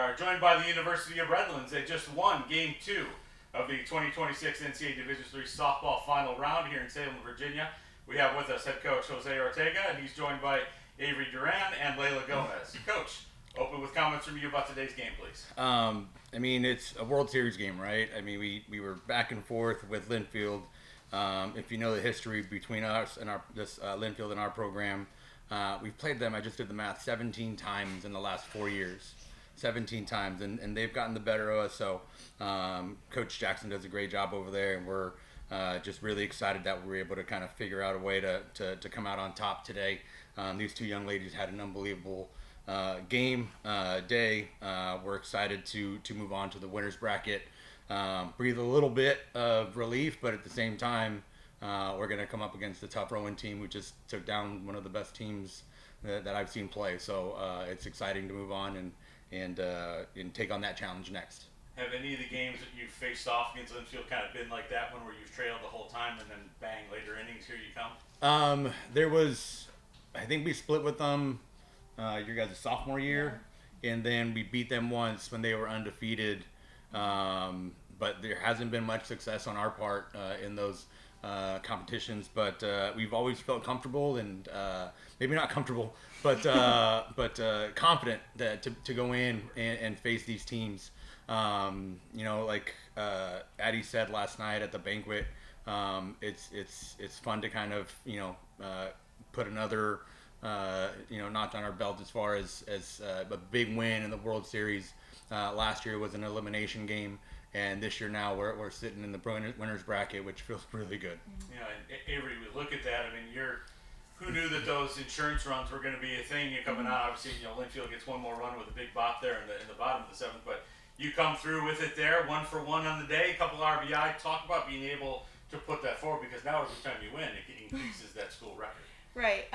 are joined by the University of Redlands. They just won Game 2 of the 2026 NCAA Division III softball final round here in Salem, Virginia. We have with us head coach Jose Ortega, and he's joined by Avery Duran and Layla Gomez. Coach, open with comments from you about today's game, please. It's a World Series game, right? We were back and forth with Linfield. If you know the history between us and Linfield and our program, we've played them, I just did the math, 17 times in the last 4 years. 17 times, and they've gotten the better of us. So Coach Jackson does a great job over there, and we're just really excited that we were able to kind of figure out a way to come out on top today. These two young ladies had an unbelievable game day. We're excited to move on to the winner's bracket. Breathe a little bit of relief, but at the same time, we're going to come up against the tough Rowan team, who just took down one of the best teams that I've seen play. So it's exciting to move on and take on that challenge next. Have any of the games that you've faced off against Linfield kind of been like that one where you've trailed the whole time and then bang, later innings, here you come? There was, I think we split with them your guys' sophomore year, and then we beat them once when they were undefeated. But there hasn't been much success on our part in those competitions, but we've always felt comfortable and maybe not comfortable, but confident that to go in and face these teams. Like Addie said last night at the banquet, it's fun to kind of put another notch on our belt as far as a big win in the World Series. Last year was an elimination game. And this year now we're sitting in the winner's bracket, which feels really good. Yeah, and Avery, we look at that. I mean, who knew that those insurance runs were going to be a thing? You're coming out, obviously, Linfield gets one more run with a big bop there in the bottom of the seventh, but you come through with it there, 1 for 1 on the day, a couple RBI. Talk about being able to put that forward, because now every time you win, it increases that school record. Right.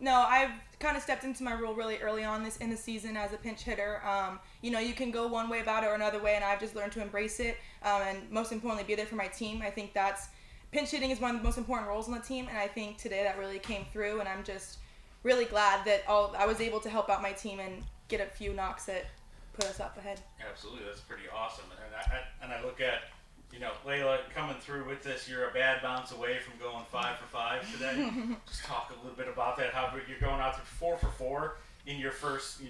No, I've kind of stepped into my role really early on in the season as a pinch hitter. You can go one way about it or another way, and I've just learned to embrace it. And most importantly, be there for my team. I think pinch hitting is one of the most important roles on the team, and I think today that really came through. And I'm just really glad that I was able to help out my team and get a few knocks that put us up ahead. Absolutely, that's pretty awesome. And I look at Layla coming through with this. You're a bad bounce away from going 5 for 5 today. Just talk a little bit about that. How you're going out there 4 for 4 in your first,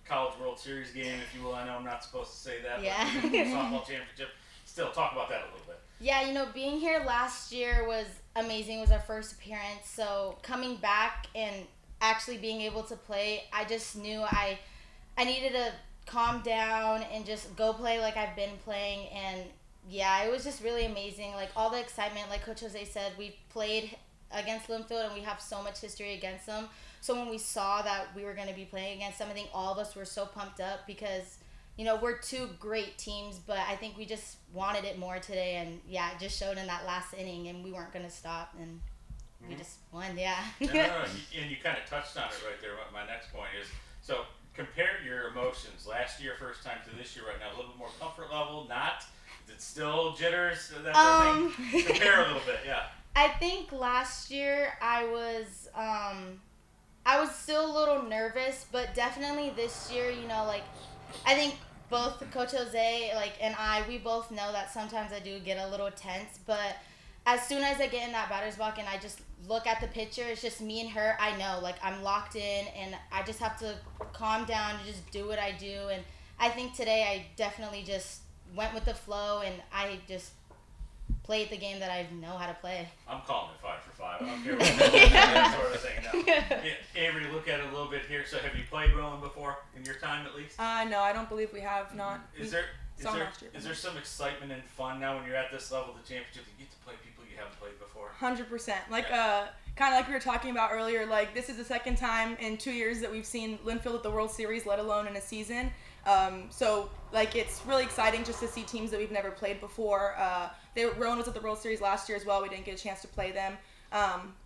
College World Series game, if you will. I know I'm not supposed to say that. Yeah. But softball championship. Still, talk about that a little bit. Yeah, being here last year was amazing. It was our first appearance. So coming back and actually being able to play, I just knew I needed to calm down and just go play like I've been playing. And yeah, it was just really amazing. Like all the excitement, like Coach Jose said, we played against Linfield and we have so much history against them. So when we saw that we were going to be playing against them, I think all of us were so pumped up because, we're two great teams, but I think we just wanted it more today. And yeah, it just showed in that last inning, and we weren't going to stop, and we just won, yeah. No, and you kind of touched on it right there. My next point is, so compare your emotions last year, first time to this year right now, a little bit more comfort level, not? Is it still jitters? That sort of thing? Compare a little bit, yeah. I think last year I was still a little nervous, but definitely this year, I think both Coach Jose, and we both know that sometimes I do get a little tense, but as soon as I get in that batter's box and I just look at the pitcher, it's just me and her, I know, I'm locked in, and I just have to calm down and just do what I do, and I think today I definitely just went with the flow, and I just played the game that I know how to play. I'm calling it 5 for 5. I don't care what that sort of thing. No. Yeah, Avery, look at it a little bit here. So have you played Rowan before in your time at least? No, I don't believe we have. Not. Is there some excitement and fun now when you're at this level of the championship? You get to play people you haven't played before. 100%. Kind of like we were talking about earlier. This is the second time in 2 years that we've seen Linfield at the World Series, let alone in a season. It's really exciting just to see teams that we've never played before. Rowan was at the World Series last year as well. We didn't get a chance to play them.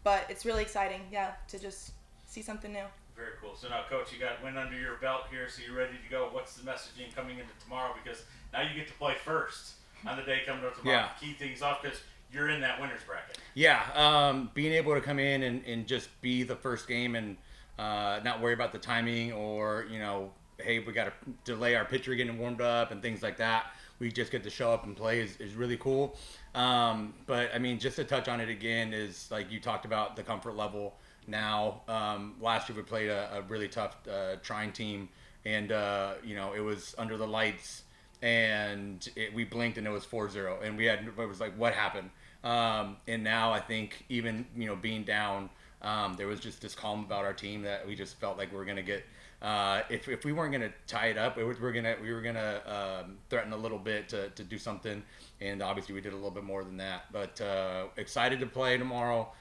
But it's really exciting, to just see something new. Very cool. So now, Coach, you got win under your belt here, so you're ready to go. What's the messaging coming into tomorrow? Because now you get to play first on the day coming up tomorrow. Yeah. Key things off because you're in that winner's bracket. Yeah, being able to come in and just be the first game and not worry about the timing or, hey, we got to delay our pitcher getting warmed up and things like that. We just get to show up and play is really cool. But I mean, just to touch on it again is like you talked about the comfort level now. Last year we played a really tough trying team, and it was under the lights, and we blinked and it was 4-0, and it was like, what happened? And now I think even being down, there was just this calm about our team that we just felt like we were gonna get. If we weren't gonna tie it up, we were gonna threaten a little bit to do something, and obviously we did a little bit more than that. But excited to play tomorrow,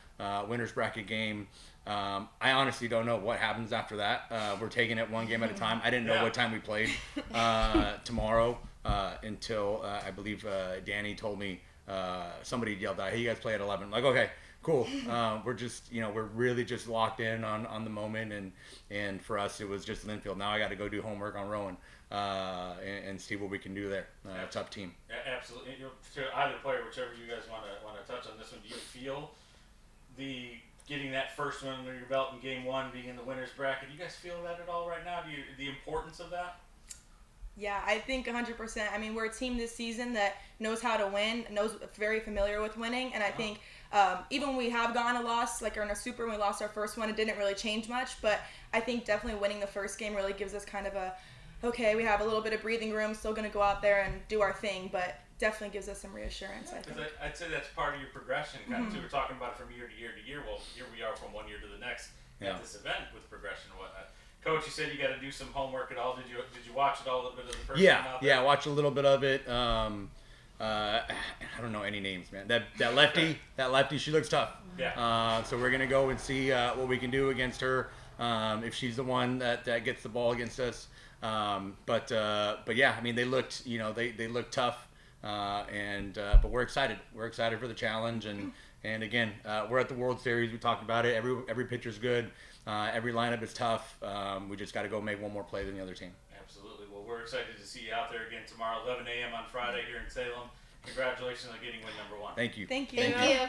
winners bracket game. I honestly don't know what happens after that. We're taking it one game at a time. I didn't know what time we played tomorrow until I believe Danny told me. Somebody yelled out, "Hey, you guys play at 11." Like, okay, cool. We're just, we're really just locked in on the moment, and for us it was just Linfield. Now I got to go do homework on Rowan and see what we can do there. Tough team. Absolutely. To either player, whichever you guys want to touch on this one, do you feel getting that first one under your belt in game one, being in the winners bracket? Do you guys feel that at all right now? The importance of that? Yeah, I think 100%. I mean, we're a team this season that knows how to win, very familiar with winning, and I think even when we have gotten a loss, like in a super, when we lost our first one, it didn't really change much, but I think definitely winning the first game really gives us kind of okay, we have a little bit of breathing room, still going to go out there and do our thing, but definitely gives us some reassurance, I think. I'd say that's part of your progression. Kind of, too. We're talking about it from year to year to year. Well, here we are from one year to the next at this event with progression and whatnot. Coach, you said you got to do some homework at all. Did you watch it all, a little bit of the first game out there? Yeah, I watched a little bit of it. I don't know any names, man. That lefty, she looks tough. Yeah. So we're gonna go and see what we can do against her. If she's the one that gets the ball against us. But yeah, I mean they looked, they looked tough. But we're excited. We're excited for the challenge, and again, we're at the World Series. We talked about it. Every pitcher's good. Every lineup is tough. We just got to go make one more play than the other team. Absolutely. Well, we're excited to see you out there again tomorrow, 11 a.m. on Friday here in Salem. Congratulations on getting win number 1. Thank you. Thank you. Thank you.